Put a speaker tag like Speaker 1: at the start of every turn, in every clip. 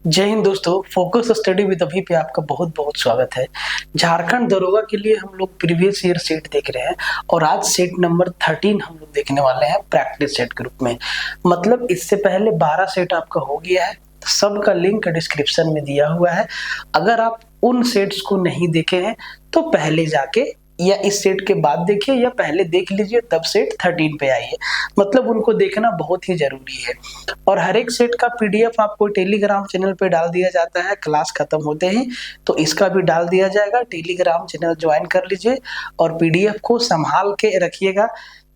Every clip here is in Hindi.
Speaker 1: जय हिंद दोस्तों, फोकस स्टडी विद अभी पे आपका बहुत बहुत स्वागत है। झारखंड दरोगा के लिए हम लोग प्रीवियस ईयर सेट देख रहे हैं और आज सेट नंबर 13 हम लोग देखने वाले हैं प्रैक्टिस सेट ग्रुप में। मतलब इससे पहले 12 सेट आपका हो गया है, सबका लिंक डिस्क्रिप्शन में दिया हुआ है। अगर आप उन सेट्स को नहीं देखे हैं तो पहले जाके या इस सेट के बाद देखिए या पहले देख लीजिए, तब सेट 13 पे आइए। मतलब उनको देखना बहुत ही जरूरी है। और हर एक सेट का पीडीएफ आपको टेलीग्राम चैनल पे डाल दिया जाता है क्लास खत्म होते ही, तो इसका भी डाल दिया जाएगा। टेलीग्राम चैनल ज्वाइन कर लीजिए और पीडीएफ को संभाल के रखिएगा,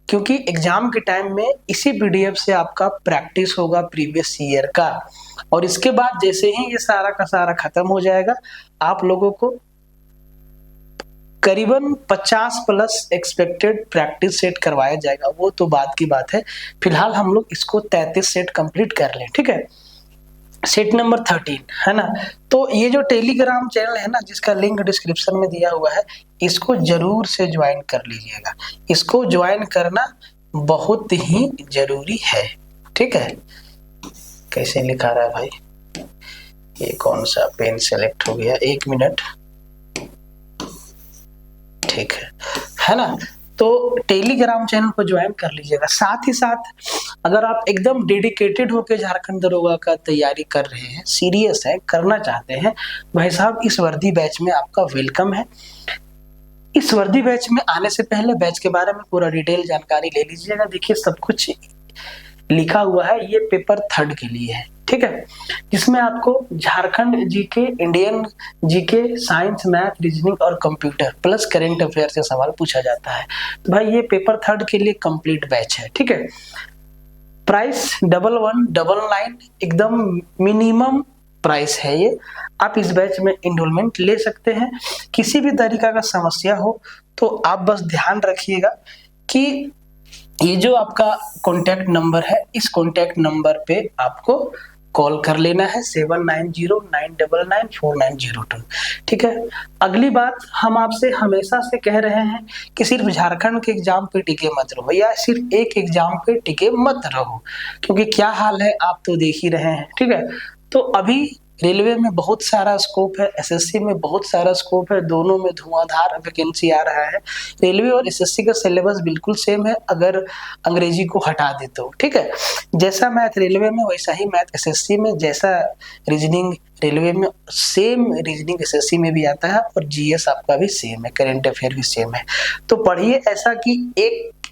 Speaker 1: क्योंकि एग्जाम के टाइम में इसी पीडीएफ से आपका प्रैक्टिस होगा प्रीवियस ईयर का। और इसके बाद जैसे ही ये सारा का सारा खत्म हो जाएगा, आप लोगों को करीबन 50 प्लस एक्सपेक्टेड प्रैक्टिस सेट करवाया जाएगा। वो तो बात की बात है, फिलहाल हम लोग इसको 33 सेट कंप्लीट कर लें, ठीक है। सेट नंबर 13 है ना। तो ये जो टेलीग्राम चैनल है ना, जिसका लिंक डिस्क्रिप्शन में दिया हुआ है, इसको जरूर से ज्वाइन कर लीजिएगा। इसको ज्वाइन करना बहुत ही जरूरी है, ठीक है। कैसे लिखा रहा है भाई, ये कौन सा पेन सेलेक्ट हो गया, 1 मिनट, ठीक है ना। तो टेलीग्राम चैनल को ज्वाइन कर लीजिएगा। साथ ही साथ अगर आप एकदम डेडिकेटेड होकर झारखंड दरोगा का तैयारी कर रहे हैं, सीरियस है, करना चाहते हैं, भाई साहब इस वर्दी बैच में आपका वेलकम है। इस वर्दी बैच में आने से पहले बैच के बारे में पूरा डिटेल जानकारी ले लीजिएगा। देखिए सब कुछ लिखा हुआ है, ये पेपर 3rd के लिए है, ठीक है, जिसमें आपको Jharkhand GK, Indian GK, science, math, reasoning और कंप्यूटर प्लस करंट अफेयर से सवाल पूछा जाता है। तो भाई ये पेपर 3rd के लिए कंप्लीट बैच है, ठीक है। प्राइस 1199 एकदम मिनिमम प्राइस है ये। आप इस बैच में इनरोलमेंट ले सकते हैं। किसी भी तरीका का समस्या हो तो आप बस ध्यान रखिएगा कि ये जो आपका कॉन्टैक्ट नंबर है, इस कॉन्टैक्ट नंबर पे आपको कॉल कर लेना है, 7909994902, ठीक है। अगली बात, हम आपसे हमेशा से कह रहे हैं कि सिर्फ झारखंड के एग्जाम पे टिके मत रहो या सिर्फ एक एग्जाम पे टिके मत रहो, क्योंकि क्या हाल है आप तो देख ही रहे हैं, ठीक है। तो अभी रेलवे में बहुत सारा स्कोप है, एसएससी में बहुत सारा स्कोप है, दोनों में धुआंधार वैकेंसी आ रहा है। रेलवे और एसएससी का सिलेबस बिल्कुल सेम है अगर अंग्रेजी को हटा दे तो, ठीक है। जैसा मैथ रेलवे में वैसा ही मैथ एसएससी में, जैसा रीजनिंग रेलवे में सेम रीजनिंग एसएससी में भी आता है, और जीएस आपका भी सेम है, करंट अफेयर भी सेम है। तो पढ़िए ऐसा कि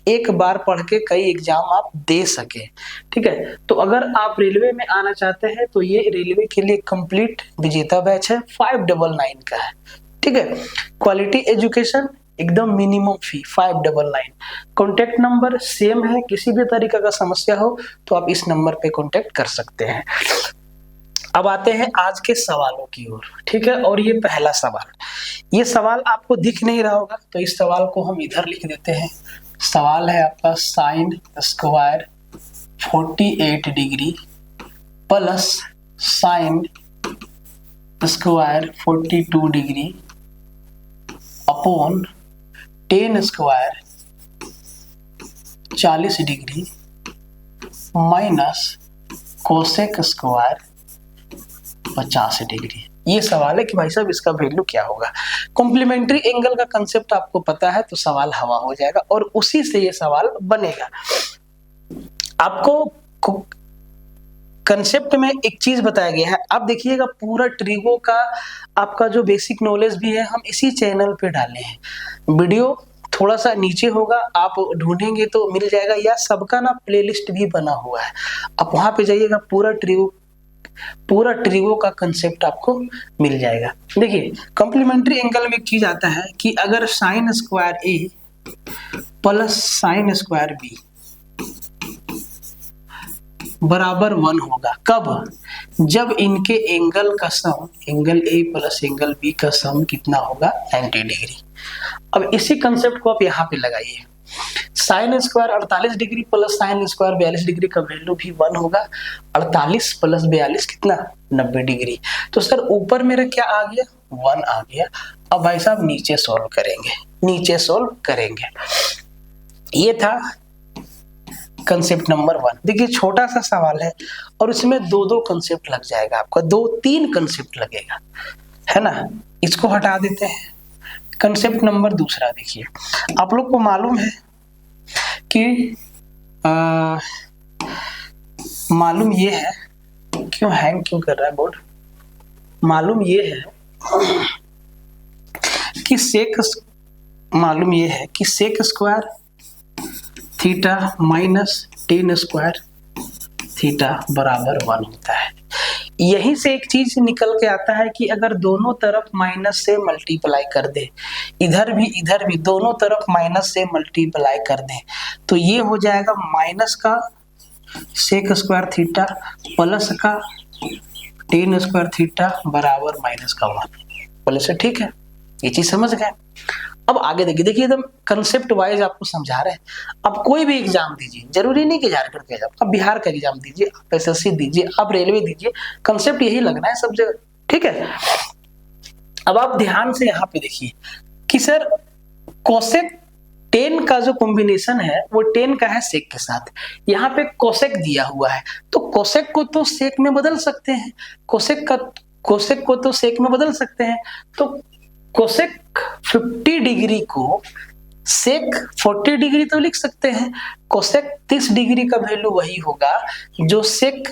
Speaker 1: एक बार पढ़ के कई एग्जाम आप दे सके, ठीक है। तो अगर आप रेलवे में आना चाहते हैं तो ये रेलवे के लिए कंप्लीट विजेता बैच है, 599 का है, ठीक है। क्वालिटी एजुकेशन, एकदम मिनिमम फी 599। कॉन्टेक्ट नंबर सेम है, किसी भी तरीके का समस्या हो तो आप इस नंबर पे कॉन्टेक्ट कर सकते हैं। अब आते हैं आज के सवालों की ओर, ठीक है। और ये पहला सवाल, ये सवाल आपको दिख नहीं रहा होगा तो इस सवाल को हम इधर लिख देते हैं। सवाल है आपका sine square 48 degree plus sine square 42 degree upon ten square 40 degree minus cosec square 50 degree. ये सवाल है कि भाई साहब इसका वैल्यू क्या होगा। कॉम्प्लीमेंट्री एंगल का कंसेप्ट आपको पता है तो सवाल हवा हो जाएगा और उसी से ये सवाल बनेगा। आपको कंसेप्ट में एक चीज बताया गया है, आप देखिएगा पूरा ट्रिगो का आपका जो बेसिक नॉलेज भी है हम इसी चैनल पे डाले हैं। वीडियो थोड़ा सा नीचे होगा, आप ढूंढेंगे तो मिल जाएगा, या सबका ना प्लेलिस्ट भी बना हुआ है, आप वहां पे जाइएगा, पूरा ट्रिगो का कंसेप्ट आपको मिल जाएगा। देखिए कॉम्प्लीमेंट्री एंगल में एक चीज आता है कि अगर sine square a plus sine square b बराबर 1 होगा, कब? जब इनके एंगल का sum, angle a plus angle b का सम कितना होगा, 90 डिग्री। अब इसी कंसेप्ट को आप यहाँ पे लगाइए, sine square 48 degree plus sine square 42 degree का वैल्यू भी 1 होगा। 48 प्लस 42 कितना, 90 डिग्री। तो सर ऊपर मेरा क्या आ गया, 1 आ गया। अब भाई साहब नीचे सॉल्व करेंगे, ये था कंसेप्ट नंबर 1। देखिए छोटा सा सवाल है और इसमें दो कंसेप्ट लग जाएगा, आपका 2-3 कंसेप्ट लगेगा, है ना। इसको हटा देते हैं। कंसेप्ट नंबर 2 देखिए, आप लोग को मालूम है कि मालूम ये है, क्यों हैंग क्यों कर रहा है बोर्ड, मालूम ये है कि sec square theta minus tan square theta बराबर 1 होता है। यहीं से एक चीज निकल के आता है कि अगर दोनों तरफ माइनस से मल्टीप्लाई कर दे, इधर भी दोनों तरफ माइनस से मल्टीप्लाई कर दे, तो ये हो जाएगा माइनस का सेक स्क्वायर थीटा प्लस का टेन स्क्वायर थीटा बराबर माइनस का 1। बोले सर ठीक है, ये चीज समझ गए। अब आगे देखिए एकदम कंसेप्ट वाइज आपको समझा रहे हैं। अब कोई भी एग्जाम दीजिए, जरूरी नहीं कि झारखंड का एग्जाम, अब बिहार का एग्जाम दीजिए, आप एसएससी दीजिए, आप रेलवे दीजिए, कंसेप्ट यही लगना है सब जगह, ठीक है। अब आप ध्यान से यहाँ पे देखिए कि सर कोसेक टेन का जो कॉम्बिनेशन है वो टेन का है सेक के साथ, यहाँ पे कोसेक दिया हुआ है, तो कोसेक को तो सेक में बदल सकते हैं, कोसेक को तो सेक में बदल सकते हैं, तो कोसेक 50 डिग्री को सेक 40 डिग्री तो लिख सकते हैं। कोसेक 30 डिग्री का वैल्यू वही होगा जो सेक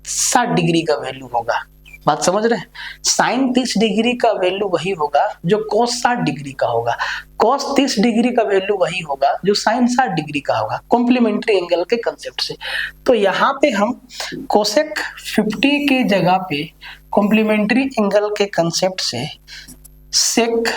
Speaker 1: 60 डिग्री का वैल्यू होगा, बात समझ रहे हैं। साइन 30 डिग्री का वैल्यू वही होगा जो कोस 60 डिग्री का होगा, कोस 30 डिग्री का वैल्यू वही होगा जो साइन 60 डिग्री का होगा, कॉम्प्लीमेंट्री एंगल के कंसेप्ट से। तो यहाँ पे हम कोसेक 50 के जगह पे कॉम्प्लीमेंट्री एंगल के कंसेप्ट से सेक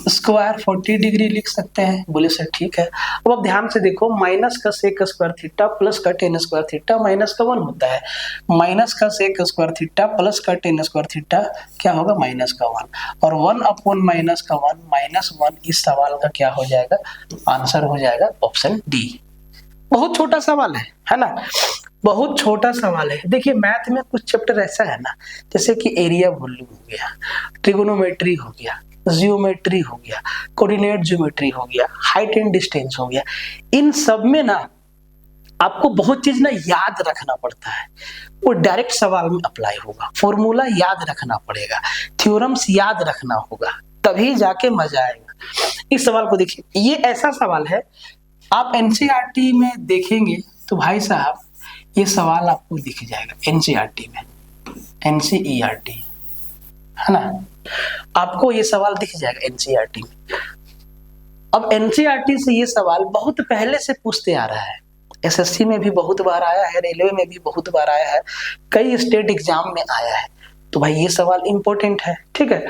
Speaker 1: स्क्वायर 40 डिग्री लिख सकते हैं। बोले सर ठीक है। अब आप ध्यान से देखो, माइनस का सेक स्क्वायर थीटा प्लस का टेन स्क्वायर थीटा माइनस का 1 होता है, माइनस का सेक स्क्वायर थीटा प्लस का टेन स्क्वायर थीटा क्या होगा, माइनस का 1, और 1 अपॉन माइनस का 1 माइनस 1 इस सवाल का क्या हो जाएगा, आंसर हो जाएगा ऑप्शन डी। बहुत छोटा सवाल है ना, बहुत छोटा सवाल है। देखिए मैथ में कुछ चैप्टर ऐसा है ना, जैसे कि एरिया वॉल्यूम हो गया, ट्रिगोनोमेट्री हो गया, जियोमेट्री हो गया, कोऑर्डिनेट ज्योमेट्री हो गया, हाइट एंड डिस्टेंस हो गया, इन सब में ना आपको बहुत चीज ना याद रखना पड़ता है, वो डायरेक्ट सवाल में अप्लाई होगा, फॉर्मूला याद रखना पड़ेगा, थ्योरम्स याद रखना होगा, तभी जाके मजा आएगा। इस सवाल को देखिए, ये ऐसा सवाल है आप एनसीईआरटी में देखेंगे तो भाई साहब ये सवाल आपको दिख जाएगा एनसीईआरटी में, एनसीईआरटी है ना, आपको ये सवाल दिख जाएगा एनसीईआरटी में। अब एनसीईआरटी से ये सवाल बहुत पहले से पूछते आ रहा है, एसएससी में भी बहुत बार आया है, रेलवे में भी बहुत बार आया है, कई स्टेट एग्जाम में आया है, तो भाई ये सवाल इंपॉर्टेंट है, ठीक है।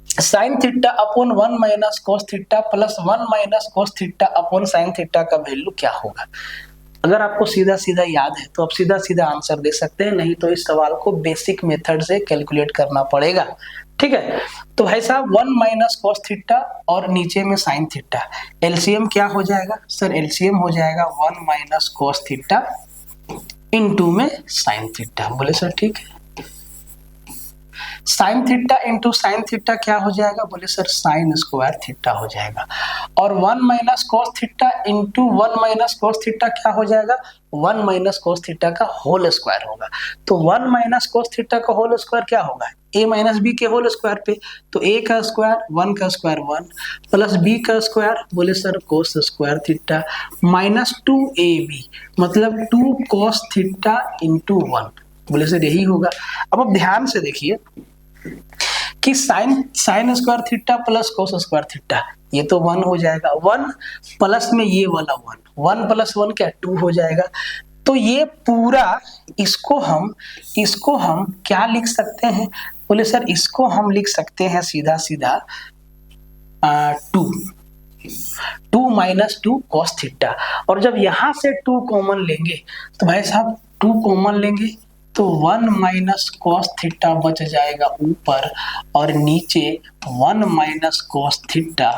Speaker 1: Sine theta upon 1 minus cos theta plus 1 minus cos theta upon sine theta का वैल्यू क्या होगा। अगर आपको सीधा सीधा याद है तो आप सीधा सीधा आंसर दे सकते हैं, नहीं तो इस सवाल को बेसिक मेथड से कैलकुलेट करना पड़ेगा, ठीक है। तो भाई साहब 1 माइनस कॉस थीटा और नीचे में साइन थीटा, एलसीएम क्या हो जाएगा सर, एलसीएम हो जाएगा 1 माइनस कॉस थीटा इनटू में साइन थीटा। बोले सर ठीक है। Sine theta into sine theta क्या हो जाएगा, बोले सर साइन स्क्वायर थीटा हो जाएगा, और 1 minus cos theta into 1 minus cos theta क्या हो जाएगा, 1 माइनस कॉस थीटा का होल स्क्वायर होगा। तो 1 माइनस कॉस थीटा का होल स्क्वायर क्या होगा, a माइनस बी के होल स्क्वायर पे, तो a का स्क्वायर 1 का स्क्वायर 1 प्लस b का स्क्वायर बोले sir cos square theta minus 2ab मतलब 2 कॉस थीटा इंटू 1, बोले सर यही होगा। अब आप ध्यान से देखिए कि sine square theta plus cos square theta ये तो 1 हो जाएगा, 1 प्लस में ये वाला 1 प्लस 1 क्या 2 हो जाएगा। तो ये पूरा इसको हम क्या लिख सकते हैं, बोले सर इसको हम लिख सकते हैं सीधा सीधा 2 माइनस 2 कॉस थीटा, और जब यहां से 2 कॉमन लेंगे तो भाई साहब 2 कॉमन लेंगे तो 1 माइनस कॉस थीटा बच जाएगा ऊपर, और नीचे 1 minus cos theta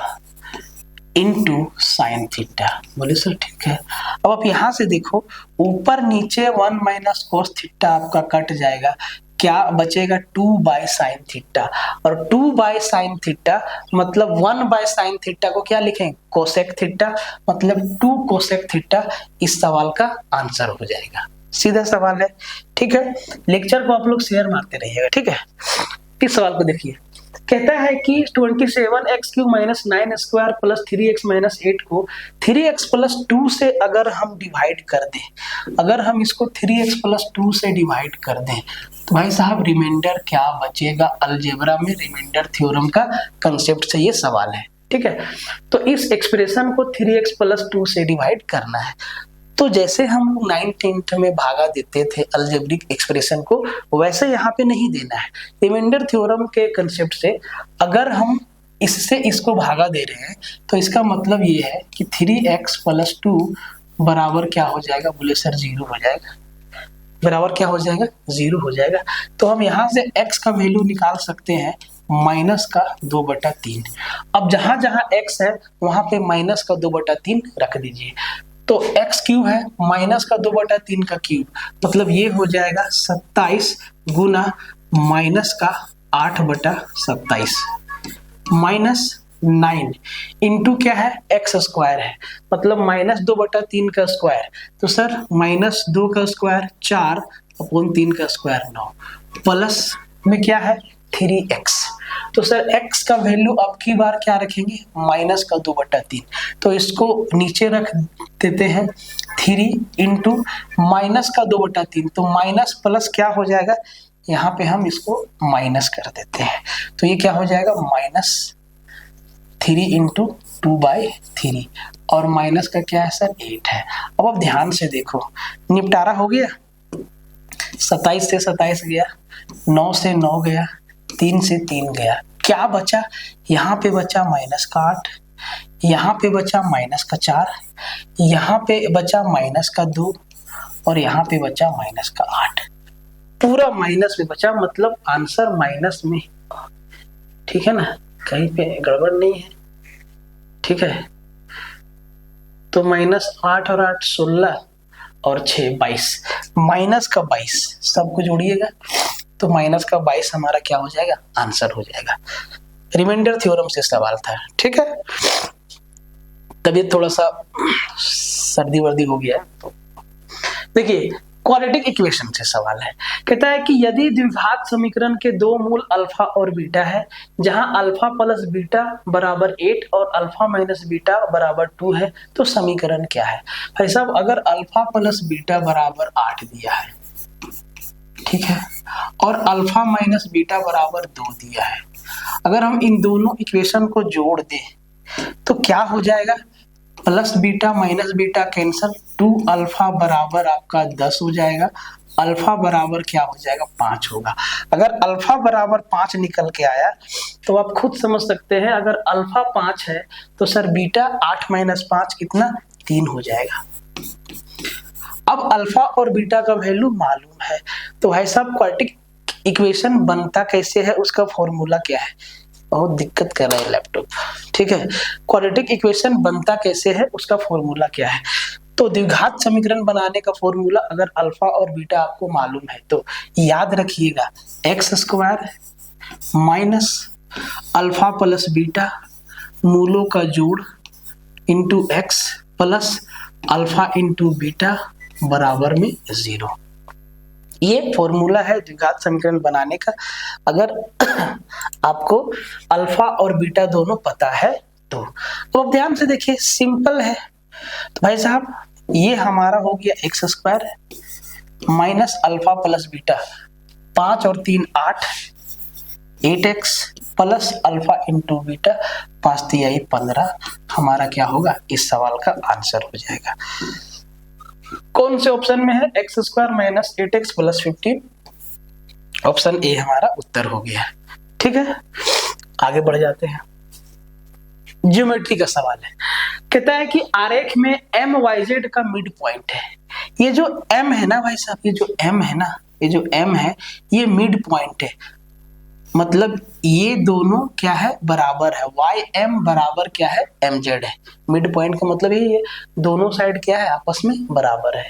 Speaker 1: into sine theta. बोले सर ठीक है। अब आप यहाँ से देखो ऊपर नीचे 1 माइनस कॉस थीटा आपका कट जाएगा, क्या बचेगा 2/sin थीटा, और 2/sin थीटा मतलब 1/sin थीटा को क्या लिखें कोसेक थीटा, मतलब 2 कोसेक थीटा इस सवाल का आंसर हो जाएगा। सीधा सवाल है, ठीक है। लेक्चर को आप लोग शेयर मारते रहिएगा, ठीक है। इस सवाल को देखिए, कहता है कि 27x³ minus 9 square plus 3x minus 8 को 3x प्लस 2 से अगर हम डिवाइड कर दें, अगर हम इसको 3x प्लस 2 से डिवाइड कर दें तो भाई साहब रिमाइंडर क्या बचेगा। अलजेब्रा में रिमाइंडर थ्योरम का कंसेप्ट से ये सवाल है, ठीक है। तो इस एक्सप्रेशन को 3x प्लस 2 से डिवाइड करना है। तो जैसे हम 9th में भागा देते थे अलजेब्रिक एक्सप्रेशन को, वैसे यहाँ पे नहीं देना है। रिमाइंडर थ्योरम के कंसेप्ट से अगर हम इससे इसको भागा दे रहे हैं तो इसका मतलब ये है कि 3x प्लस 2 बराबर क्या हो जाएगा, बोले सर 0 हो जाएगा। बराबर क्या हो जाएगा, 0 हो जाएगा। तो हम यहाँ से x का वैल्यू निकाल सकते हैं माइनस का 2/3। अब जहां जहां x है वहां पे माइनस का 2/3 रख दीजिए। तो x³ है माइनस का 2/3 का क्यूब, मतलब ये हो जाएगा 27 गुना माइनस का 8/27 माइनस 9 इंटू क्या है x स्क्वायर है, मतलब माइनस 2/3 का स्क्वायर। तो सर माइनस 2 का स्क्वायर 4/3 का स्क्वायर 9 प्लस में क्या है 3x। तो सर x का वैल्यू अब की बार क्या रखेंगे माइनस का 2/3, तो इसको नीचे रख देते हैं 3 इंटू माइनस का 2/3, तो माइनस प्लस क्या हो जाएगा, यहाँ पे हम इसको माइनस कर देते हैं। तो ये क्या हो जाएगा -3 इंटू 2/3 और माइनस का क्या है सर 8 है। अब ध्यान से देखो, निपटारा हो गया, 27 से 27 गया, 9 से 9 गया, 3 से 3 गया, क्या बचा, यहाँ पे बचा माइनस का 8, यहाँ पे बचा माइनस का 4, यहाँ पे बचा माइनस का 2 और यहाँ पे बचा माइनस का 8। पूरा माइनस में बचा, मतलब आंसर माइनस में, ठीक है ना, कहीं पे गड़बड़ नहीं है, ठीक है। तो -8 और 8 16 और 6 22, माइनस का 22 सबको जोड़िएगा तो माइनस का 22 हमारा क्या हो जाएगा आंसर हो जाएगा। रिमाइंडर थ्योरम से सवाल था, ठीक है। तबीयत थोड़ा सा सर्दी वर्दी हो गया। तो देखिए क्वाड्रेटिक इक्वेशन से सवाल है, कहता है कि यदि द्विघात समीकरण के दो मूल अल्फा और बीटा है, जहां अल्फा प्लस बीटा बराबर 8 और अल्फा माइनस बीटा बराबर 2 है, तो समीकरण क्या है। भाई साहब अगर अल्फा प्लस बीटा बराबर 8 दिया है, ठीक है, और अल्फा माइनस बीटा बराबर 2 दिया है, अगर हम इन दोनों इक्वेशन को जोड़ दें तो क्या हो जाएगा, plus beta minus beta cancel, 2 alpha बराबर आपका 10 हो जाएगा, अल्फा बराबर क्या हो जाएगा 5 होगा। अगर अल्फा बराबर 5 निकल के आया तो आप खुद समझ सकते हैं, अगर अल्फा 5 है तो सर बीटा 8 - 5 कितना 3 हो जाएगा। अब अल्फा और बीटा का वैल्यू मालूम है, तो भाई साहब क्वाड्रेटिक इक्वेशन बनता कैसे है, उसका फॉर्मूला क्या है, बहुत दिक्कत कर रहा है लैपटॉप, ठीक है। क्वाड्रेटिक इक्वेशन बनता कैसे है, उसका फॉर्मूला क्या है, तो द्विघात समीकरण बनाने का फॉर्मूला अगर अल्फा और बीटा आपको मालूम है तो याद रखिएगा x² minus alpha plus beta मूलों का जोड़ into x plus alpha into beta बराबर में 0। ये फॉर्मूला है द्विघात समीकरण बनाने का, अगर आपको अल्फा और बीटा दोनों पता है तो। अब ध्यान से देखिए सिंपल है, तो भाई साहब ये हमारा हो गया x² minus alpha plus beta 5 और 3 8 8x plus alpha into beta 5 3 15 हमारा क्या होगा, इस सवाल का आंसर हो जाएगा। कौन से ऑप्शन में है, x² minus 8x plus 15, option A हमारा उत्तर हो गया, ठीक है। आगे बढ़ जाते हैं, ज्योमेट्री का सवाल है, कहता है कि आरेख में MYZ का मिड पॉइंट है। ये जो M है ना भाई साहब, ये जो M है ना, ये जो M है ये मिड पॉइंट है। मतलब ये दोनों क्या है, बराबर है। वाई एम बराबर क्या है, एम जेड है। मिड पॉइंट का मतलब यही है, दोनों साइड क्या है, आपस में बराबर है।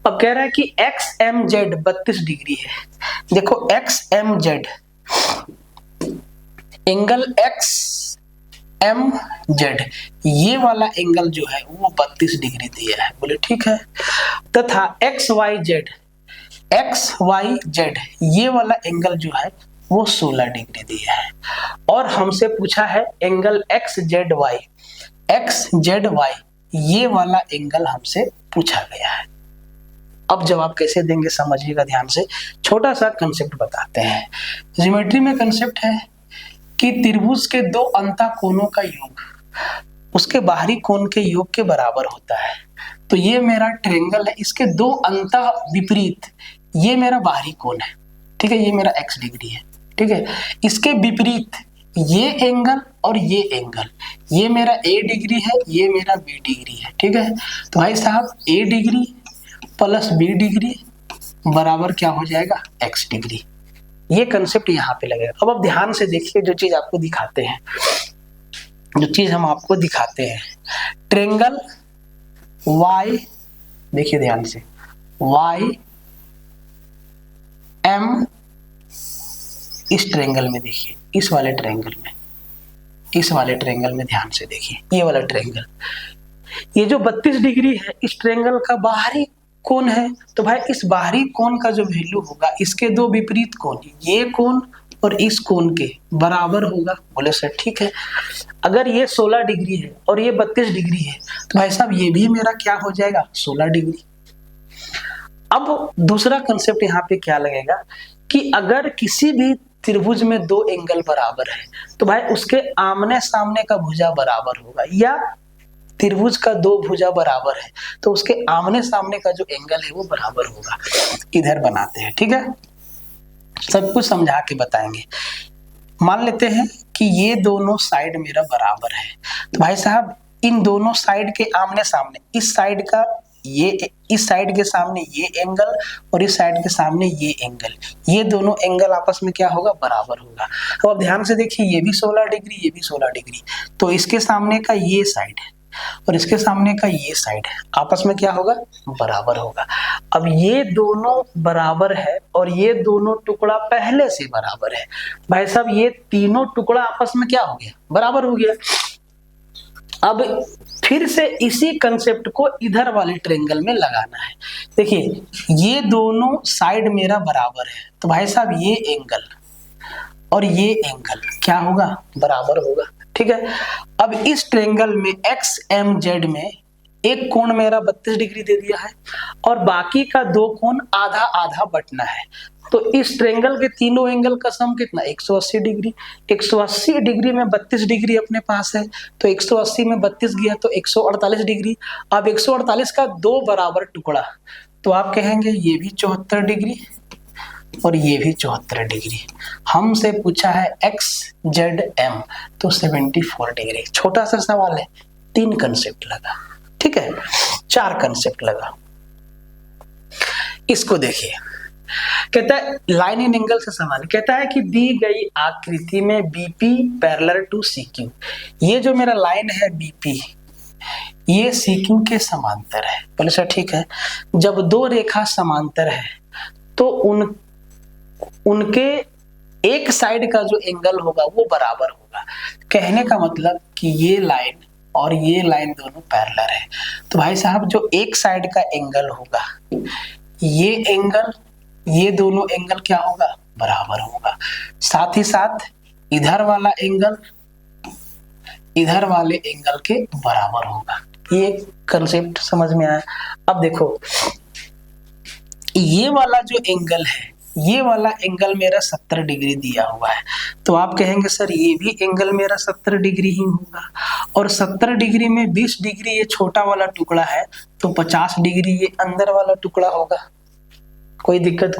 Speaker 1: अब कह रहा है कि एक्स एम जेड 32 डिग्री है। देखो x m z, angle x m z, ये वाला एंगल जो है वो 32 डिग्री दिया है, बोले ठीक है। तथा x y z, x y z, ये वाला एंगल जो है वो 16 डिग्री दिया है। और हमसे पूछा है angle x z y, x z y, ये वाला एंगल हमसे पूछा गया है। अब जवाब कैसे देंगे समझिएगा ध्यान से। छोटा सा कंसेप्ट बताते हैं। ज्योमेट्री में कंसेप्ट है कि त्रिभुज के दो अंतः कोणों का योग उसके बाहरी कोण के योग के बराबर होता है। तो ये मेरा ट्रायंगल है, इसके दो अंतः विपरीत, ये मेरा बाहरी कोण है, ठीक है, ये मेरा x डिग्री है, ठीक है। इसके विपरीत ये एंगल और ये एंगल, ये मेरा a डिग्री है, ये मेरा b डिग्री है, ठीक है। तो भाई साहब a degree plus b degree बराबर क्या हो जाएगा, x डिग्री। ये कंसेप्ट यहाँ पे लगेगा। अब आप ध्यान से देखिए, जो चीज आपको दिखाते हैं, जो चीज हम आपको दिखाते हैं, ट्रायंगल y, देखिए ध्यान से, y m, इस ट्रायंगल में देखिए, इस वाले ट्रायंगल में, इस वाले ट्रायंगल में ध्यान से देखिए, ये वाला ट्रायंगल, ये जो 32 डिग्री है इस ट्रायंगल का बाहरी कोण है। तो भाई इस बाहरी कोण का जो वैल्यू होगा, इसके दो विपरीत कोण, ये कोण और इस कोण के बराबर होगा। बोले सर ठीक है। अगर ये 16 डिग्री है और ये 32 डिग्री है, तो भाई साहब ये भी मेरा क्या हो जाएगा, 16 डिग्री। अब दूसरा कंसेप्ट यहाँ पे क्या लगेगा कि अगर किसी भी त्रिभुज में दो एंगल बराबर है, तो भाई उसके आमने सामने का भुजा बराबर होगा, या त्रिभुज का दो भुजा बराबर है तो उसके आमने सामने का जो एंगल है वो बराबर होगा। इधर बनाते हैं, ठीक है, सब कुछ समझा के बताएंगे। मान लेते हैं कि ये दोनों साइड मेरा बराबर है, तो भाई साहब इन दोनों साइड के आमने सामने, इस साइड का ये, इस साइड के सामने ये एंगल और इस साइड के सामने ये एंगल, ये दोनों एंगल आपस में क्या होगा, बराबर होगा। तो अब ध्यान से देखिए, ये भी 16 डिग्री, ये भी 16 डिग्री, तो इसके सामने का ये साइड है और इसके सामने का ये साइड है, आपस में क्या होगा, बराबर होगा। अब ये दोनों बराबर है और ये दोनों टुकड़ा पहले से बराबर है। भाई साहब ये तीनों टुकड़ा आपस में क्या हो गया, बराबर हो गया। अब फिर से इसी कंसेप्ट को इधर वाले ट्रायंगल में लगाना है। देखिए ये दोनों साइड मेरा बराबर है, तो भाई साहब ये एंगल और ये एंगल क्या होगा, बराबर होगा, ठीक है। अब इस ट्रायंगल में एक्स एम जेड में एक कोण मेरा 32 डिग्री दे दिया है और बाकी का दो कोण आधा आधा बटना है। तो इस ट्रायंगल के तीनों एंगल का सम कितना, 180 डिग्री। 180 डिग्री में 32 डिग्री अपने पास है, तो 180 में 32 गया तो 148 डिग्री। अब 148 का दो बराबर टुकड़ा, तो आप कहेंगे ये भी 74 डिग्री और ये भी 74 डिग्री। हमसे पूछा है एक्स जेड एम, तो 74 डिग्री। छोटा सा सवाल है, 3 कंसेप्ट लगा, ठीक है, 4 कंसेप्ट लगा। इसको देखिए, कहता है लाइन इन एंगल से सवाल, कहता है कि दी गई आकृति में बीपी पैरेलल टू सीक्यू, ये जो मेरा लाइन है बीपी ये सीक्यू के समांतर है। बोले सर ठीक है, जब दो रेखा समांतर है तो उनके एक साइड का जो एंगल होगा वो बराबर होगा। कहने का मतलब कि ये लाइन और ये लाइन दोनों पैरेलल है, तो भाई साहब जो एक साइड का एंगल होगा, ये एंगल, ये दोनों एंगल क्या होगा, बराबर होगा। साथ ही साथ इधर वाला एंगल इधर वाले एंगल के बराबर होगा। ये कंसेप्ट समझ में आया। अब देखो ये वाला जो एंगल है, ये वाला एंगल मेरा 70 डिग्री दिया हुआ है, तो आप कहेंगे सर ये भी एंगल मेरा 70 डिग्री ही होगा। और 70 डिग्री में 20 डिग्री ये छोटा वाला टुकड़ा है, तो 50 डिग्री ये अंदर वाला टुकड़ा होगा। कोई दिक्कत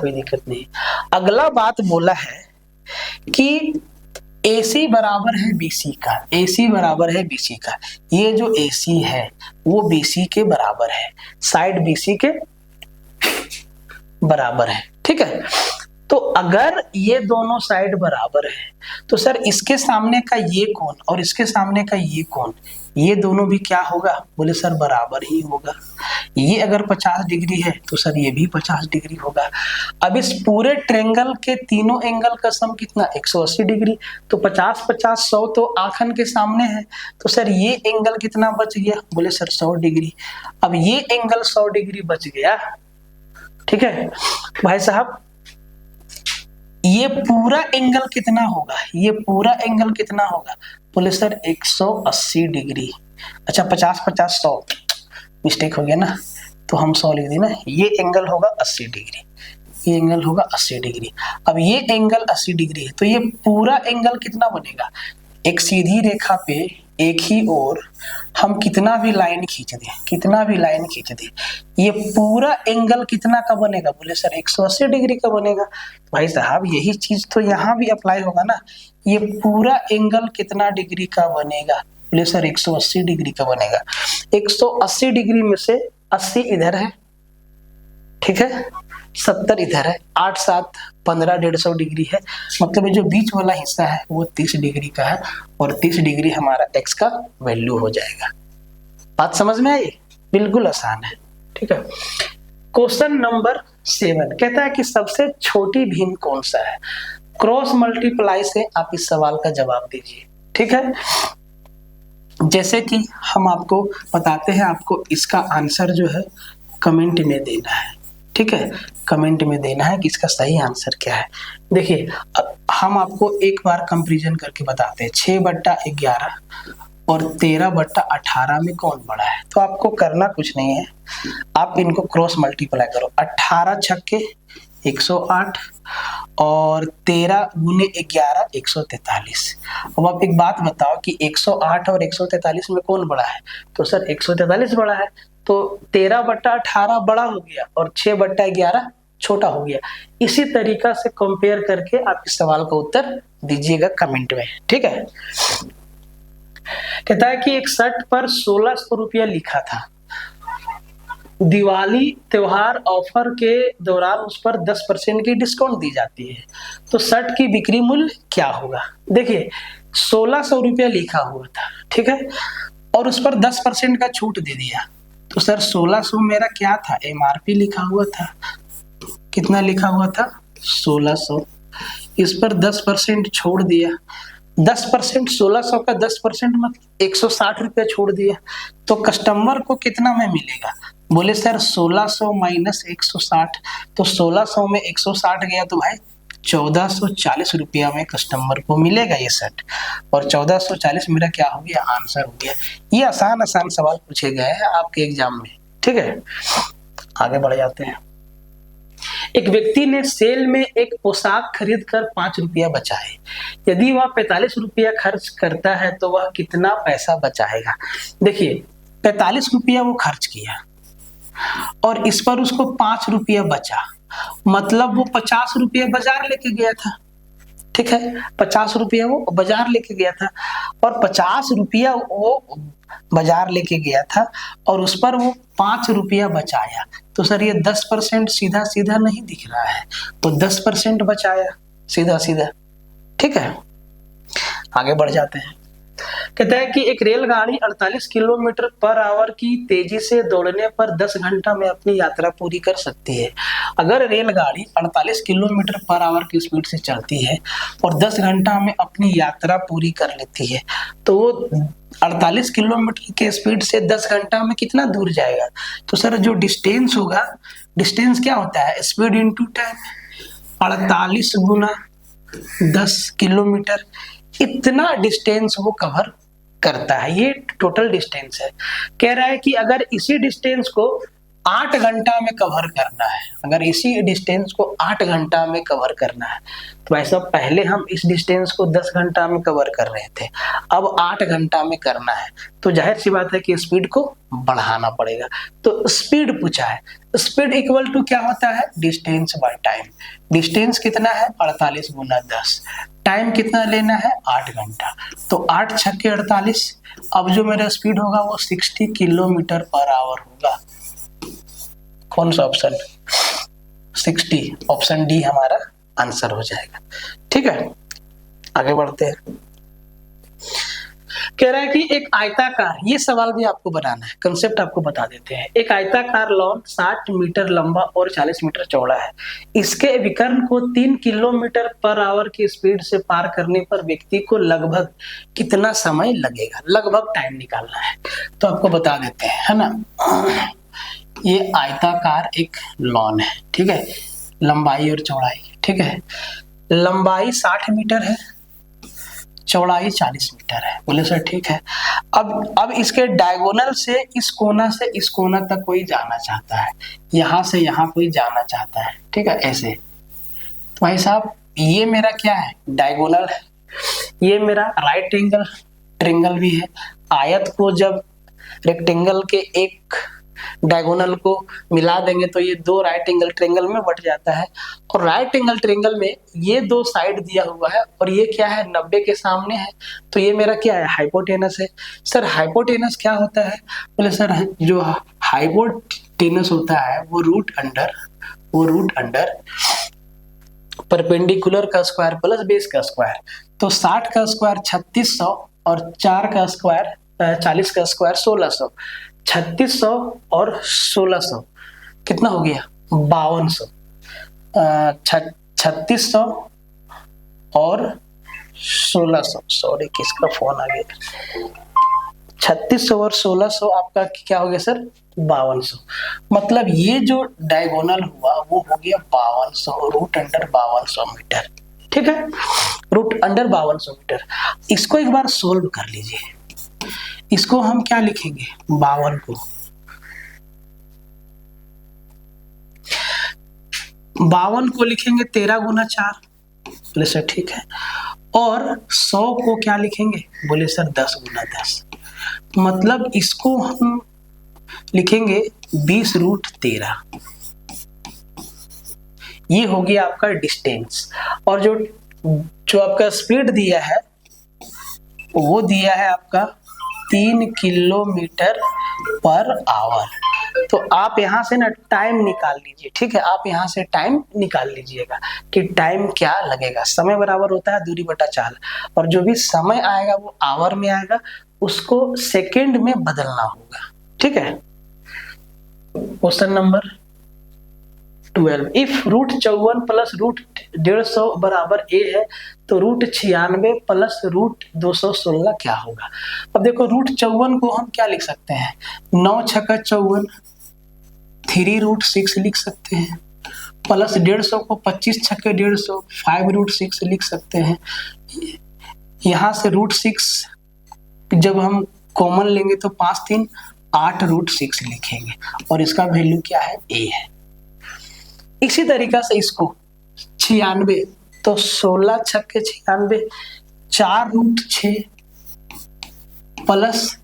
Speaker 1: नहीं। अगला बात बोला है कि AC बराबर है BC का, AC बराबर है BC का। ये जो AC है वो BC के बराबर है, साइड BC के बराबर है, ठीक है। तो अगर ये दोनों साइड बराबर है तो सर इसके सामने का ये कोण और इसके सामने का ये कोण, ये दोनों भी क्या होगा? बोले सर बराबर ही होगा। ये अगर 50 डिग्री है तो सर ये भी 50 डिग्री होगा। अब इस पूरे ट्रायंगल के तीनों एंगल का सम कितना? 180 डिग्री। तो 50 50 100 तो आखन के सामने है, तो सर ये एंगल कितना बच गया? बोले सर 100 डिग्री। अब ये एंगल 100 डिग्री बच गया, ठीक है भाई साहब। ये पूरा एंगल कितना होगा? ये पूरा एंगल कितना होगा? बोले सर 180 डिग्री। अच्छा 50 50 100 मिस्टेक हो गया ना, तो हम 100 लिख देना। ये एंगल होगा 80 डिग्री, ये एंगल होगा 80 डिग्री। अब ये एंगल 80 डिग्री है, तो ये पूरा एंगल कितना बनेगा? एक सीधी रेखा पे एक ही ओर हम कितना भी लाइन खींच दें, कितना भी लाइन खींच दें, ये पूरा एंगल कितना का बनेगा? बोले सर 180 डिग्री का बनेगा। भाई साहब यही चीज तो यहाँ भी अप्लाई होगा ना। ये पूरा एंगल कितना डिग्री का बनेगा? बोले सर 180 डिग्री का बनेगा। 180 डिग्री में से 80 इधर है, ठीक है, 70 इधर है, 8 7 15 150 डिग्री है। मतलब ये जो बीच वाला हिस्सा है वो 30 डिग्री का है, और 30 डिग्री हमारा x का वैल्यू हो जाएगा। बात समझ में आई? बिल्कुल आसान है, ठीक है। क्वेश्चन नंबर 7 कहता है कि सबसे छोटी भिन्न कौन सा है? क्रॉस मल्टीप्लाई से आप इस सवाल का जवाब दीजिए, ठीक है। जैसे कि हम आपको बताते हैं, आपको इसका आंसर जो है कमेंट में देना है, ठीक है, कमेंट में देना है कि इसका सही आंसर क्या है। देखिए हम आपको एक बार कंपैरिजन करके बताते हैं, 6/11 और 13/18 में कौन बड़ा है। तो आपको करना कुछ नहीं है, आप इनको क्रॉस मल्टीप्लाई करो। 18 छक्के 108 और 13 गुने 11 143। अब आप एक बात बताओ कि 108 और 143 में कौन बड़ा है? तो सर 143 बड़ा है। तो 13/18 बड़ा हो गया और 6/11 छोटा हो गया। इसी तरीका से कंपेयर करके आप इस सवाल का उत्तर दीजिएगा कमेंट में, ठीक है। कहता है कि एक शर्ट पर 1600 रुपया लिखा था, दिवाली त्योहार ऑफर के दौरान उस पर 10% की डिस्काउंट दी जाती है, तो शर्ट की बिक्री मूल्य क्या होगा? देखिए 1600 रुपया लिखा हुआ था, ठीक है, और उस पर 10% का छूट दे दिया। तो सर 1600 मेरा क्या था? MRP लिखा हुआ था। कितना लिखा हुआ था? 1600। इस पर 10% छोड़ दिया। 10% 1600 का 10% मतलब 160 रुपया छोड़ दिया। तो कस्टमर को कितना में मिलेगा? बोले सर 1600 माइनस 160। तो 1600 में 160 गया तो भाई 1440 रुपया में कस्टमर को मिलेगा ये शर्ट, और 1440 मेरा क्या हो गया? आंसर हो गया। ये आसान आसान सवाल पूछे गए हैं आपके एग्जाम में, ठीक है। आगे बढ़ जाते हैं। एक व्यक्ति ने सेल में एक पोशाक खरीद कर 5 रुपया बचाए। यदि वह 45 रुपया खर्च करता है तो वह कितना पैसा बचाएगा? देखिए 45 रुपया वो खर्च किया और इस पर उसको 5 रुपया बचा, मतलब वो 50 रुपया बाजार लेके गया था, ठीक है, 50 रुपया वो बाजार लेके गया था, और 50 रुपया वो बाजार लेके गया था और उस पर वो 5 रुपया बचाया। तो सर ये 10% सीधा सीधा नहीं दिख रहा है, तो 10% बचाया सीधा सीधा, ठीक है। आगे बढ़ जाते हैं। कहता है कि एक रेलगाड़ी 48 किलोमीटर पर आवर की तेजी से दौड़ने पर 10 घंटा में अपनी यात्रा पूरी कर सकती है। अगर रेलगाड़ी 48 किलोमीटर पर आवर की स्पीड से चलती है और 10 घंटा में अपनी यात्रा पूरी कर लेती है, तो वो 48 किलोमीटर के स्पीड से 10 घंटा में कितना दूर जाएगा? तो सर जो डिस्टेंस होगा, डिस्टेंस क्या होता है? Speed into time. 48 गुना 10 किलोमीटर, इतना डिस्टेंस वो कवर करता है। ये टोटल डिस्टेंस है। कह रहा है कि अगर इसी डिस्टेंस को 8 घंटा में कवर करना है, अगर इसी डिस्टेंस को 8 घंटा में कवर करना है, तो ऐसा पहले हम इस डिस्टेंस को 10 घंटा में कवर कर रहे थे, अब 8 घंटा में करना है, तो जाहिर सी बात है कि स्पीड को बढ़ाना पड़ेगा। तो स्पीड पूछा है, स्पीड इक्वल टू क्या होता है? Distance by time. डिस्टेंस कितना है? 48 गुना 10। टाइम कितना लेना है? 8 घंटा। तो 8 छक्के 48। अब जो मेरा स्पीड होगा वो 60 किलोमीटर पर आवर होगा। कौन सा ऑप्शन? 60, ऑप्शन डी हमारा आंसर हो जाएगा। ठीक है, आगे बढ़ते हैं। कह रहा है कि एक आयताकार, ये सवाल भी आपको बनाना है, कंसेप्ट आपको बता देते हैं। एक आयताकार लॉन 60 मीटर लंबा और 40 मीटर चौड़ा है। इसके विकर्ण को 3 किलोमीटर पर आवर की स्पीड से पार करने पर व्यक्ति को लगभग कितना समय लगेगा, लगभग टाइम निकालना है। तो आपको बता देते हैं, है ना। ये आयताकार एक लॉन है, ठीक है, लंबाई और चौड़ाई, ठीक है, लंबाई 60 मीटर है, चौड़ाई 40 मीटर है। बोले सर ठीक है। अब इसके डायगोनल से इस कोना तक कोई जाना चाहता है, यहां से यहां कोई जाना चाहता है, ठीक है, ऐसे। तो भाई साहब ये मेरा क्या है, डायगोनल है, ये मेरा राइट एंगल ट्रायंगल भी है। आयत को जब रेक्टेंगल के एक डायगोनल को मिला देंगे तो ये दो राइट एंगल ट्रायंगल में बट जाता है, और राइट एंगल ट्रायंगल में ये दो साइड दिया हुआ है और ये क्या है, 90 के सामने है, तो ये मेरा क्या है, हाइपोटेनस है। सर हाइपोटेनस क्या होता है, बोले सर जो हाइपोटेनस होता है वो रूट अंडर परपेंडिकुलर का स्क्वायर प्लस बेस का स्क्वायर। तो 60 का स्क्वायर 3600 और 4 का स्क्वायर 40 का स्क्वायर 1600, 3600 और 1600 कितना हो गया, 5200। 3600 और 1600, सॉरी किसका फोन आ गया, 3600 और 1600 आपका क्या हो गया सर, 5200। मतलब ये जो डायगोनल हुआ वो हो गया 5200, रूट अंडर 5200 मीटर, ठीक है, रूट अंडर 5200 मीटर। इसको एक बार सोल्व कर लीजिए। इसको हम क्या लिखेंगे, 52 को 52 को लिखेंगे 13 गुना 4, बोले सर ठीक है। और 100 को क्या लिखेंगे, बोले सर 10 गुना 10। मतलब इसको हम लिखेंगे 20 रूट 13। ये हो गया आपका डिस्टेंस। और जो आपका स्पीड दिया है वो दिया है आपका 3 किलोमीटर पर आवर। तो आप यहां से ना टाइम निकाल लीजिए, ठीक है, आप यहां से टाइम निकाल लीजिएगा कि टाइम क्या लगेगा। समय बराबर होता है दूरी बटा चाल, और जो भी समय आएगा वो आवर में आएगा, उसको सेकंड में बदलना होगा, ठीक है। Question number 12, if root 54 plus root 150 बराबर ए है तो रूट 96 प्लस रूट 216 क्या होगा। अब देखो रूट 54 को हम क्या लिख सकते हैं, 9 छक्का 54, 3 रूट 6 लिख सकते हैं, प्लस 150 को 25 छक्के 150, 5 रूट 6 लिख सकते हैं। यहां से रूट 6 जब हम कॉमन लेंगे तो 5 3 8 रूट 6 लिखेंगे, और इसका वैल्यू क्या है, ए है। इसी तरीका से इसको 96, तो 16 छक्के 96, 4 रूट 6 प्लस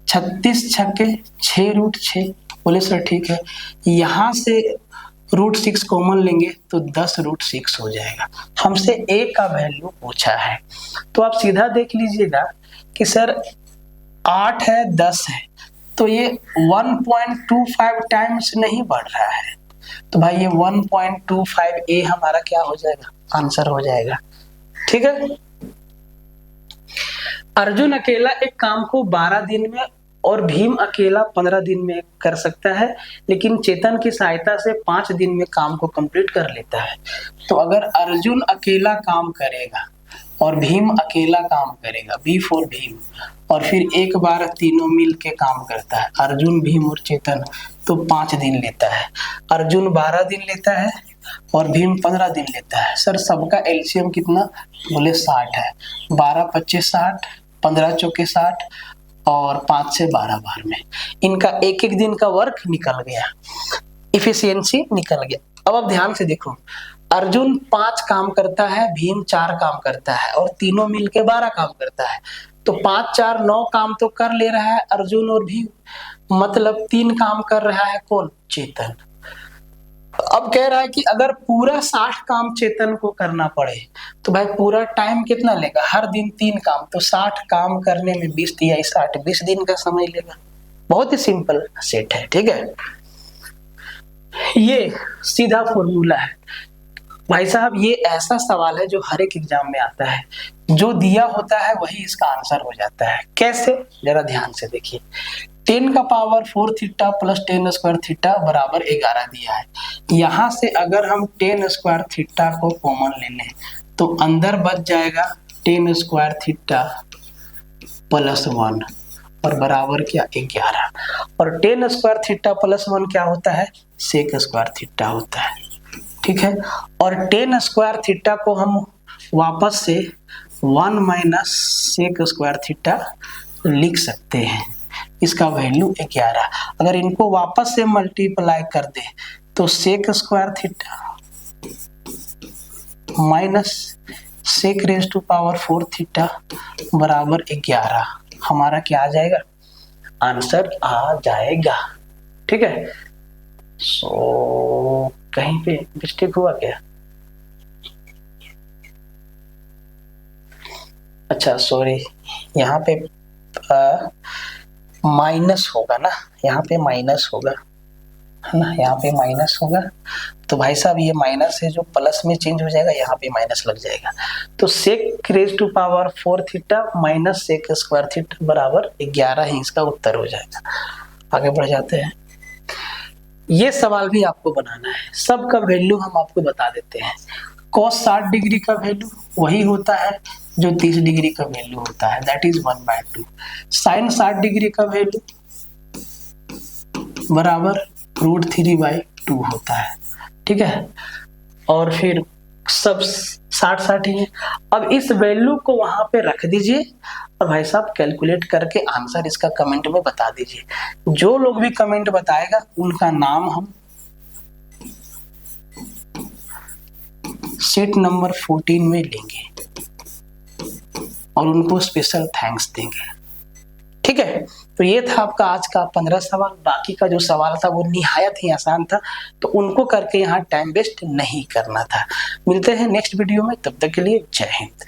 Speaker 1: 36 छक्के 6 रूट 6, बोले सर ठीक है। यहां से रूट 6 कॉमन लेंगे तो 10 रूट 6 हो जाएगा। हमसे ए का वैल्यू पूछा है, तो आप सीधा देख लीजिएगा कि सर 8 है 10 है, तो ये 1.25 टाइम्स नहीं बढ़ रहा है, तो भाई ये 1.25 ए हमारा क्या हो जाएगा, आंसर हो जाएगा, ठीक है। अर्जुन अकेला एक काम को 12 दिन में और भीम अकेला 15 दिन में कर सकता है, लेकिन चेतन की सहायता से 5 दिन में काम को कंप्लीट कर लेता है। तो अगर अर्जुन अकेला काम करेगा और भीम अकेला काम करेगा, बी फॉर भीम, और फिर एक बार तीनों मिल के काम करता है, अर्जुन भीम और चेतन, तो 5 दिन लेता है। अर्जुन 12 दिन लेता है और भीम 15 दिन लेता है। सर सबका एलसीएम कितना, बोले 60 है, 12 25 60, 15 चौके 60 और 5 से 12 बार में इनका एक एक दिन का वर्क निकल गया, इफिशियंसी निकल गया। अब आप ध्यान से देखो, अर्जुन 5 काम करता है, भीम 4 काम करता है, और तीनों मिलके 12 काम करता है, तो 5 4 9 काम तो कर ले रहा है अर्जुन और भीम, मतलब 3 काम कर रहा है कौन, चेतन। अब कह रहा है कि अगर पूरा 60 काम चेतन को करना पड़े तो भाई पूरा टाइम कितना लेगा, हर दिन 3 काम, तो 60 काम करने में 20 या 60 20 दिन का समय लेगा। बहुत ही सिंपल सेट है, ठीक है, ये सीधा फॉर्मूला है। भाई साहब ये ऐसा सवाल है जो हर एक एग्जाम में आता है, जो दिया होता है वही इसका आंसर हो जाता है। कैसे, जरा ध्यान से देखिए। 10 का power 4 theta plus 10 square theta बराबर 11 दिया है। यहाँ से अगर हम 10 स्क्वायर थीटा को कॉमन ले लें तो अंदर बच जाएगा 10 स्क्वायर थीटा प्लस 1 और बराबर क्या 11। और 10 स्क्वायर थीटा प्लस 1 क्या होता है, सेक स्क्वायर थीटा होता है। ठीक है, और 10 स्क्वायर थीटा को हम वापस से 1 माइनस सेक स्क्वायर थीटा लिख सकते हैं, इसका वैल्यू 11। अगर इनको वापस से मल्टीप्लाई कर दे तो sec square theta minus sec raise to power 4 theta बराबर 11, हमारा क्या आ जाएगा, आंसर आ जाएगा। ठीक है, सो कहीं पे मिस्टेक हुआ क्या? अच्छा सॉरी, यहाँ पे माइनस होगा ना, यहाँ पे माइनस होगा है ना, यहाँ पे माइनस होगा। तो भाई साहब ये माइनस है जो प्लस में चेंज हो जाएगा, यहाँ पे माइनस लग जाएगा। तो sec raise to power 4 theta minus sec square theta बराबर 11 ही इसका उत्तर हो जाएगा। आगे बढ़ जाते हैं। ये सवाल भी आपको बनाना है, सबका वैल्यू हम आपको बता देते हैं। cos 60 डिग्री का वैल्यू वही होता है जो 30 डिग्री का वैल्यू होता है, दैट इज 1/2। साइन 60 डिग्री का वैल्यू बराबर √3/2 होता है। ठीक है, और फिर सब 60 ही है। अब इस वैल्यू को वहां पे रख दीजिए और भाई साहब कैलकुलेट करके आंसर इसका कमेंट में बता दीजिए। जो लोग भी कमेंट बताएगा उनका नाम हम सीट नंबर 14 में लेंगे और उनको स्पेशल थैंक्स देंगे। ठीक है, तो ये था आपका आज का 15 सवाल। बाकी का जो सवाल था वो निहायत ही आसान था, तो उनको करके यहाँ टाइम वेस्ट नहीं करना था। मिलते हैं नेक्स्ट वीडियो में, तब तक के लिए जय हिंद।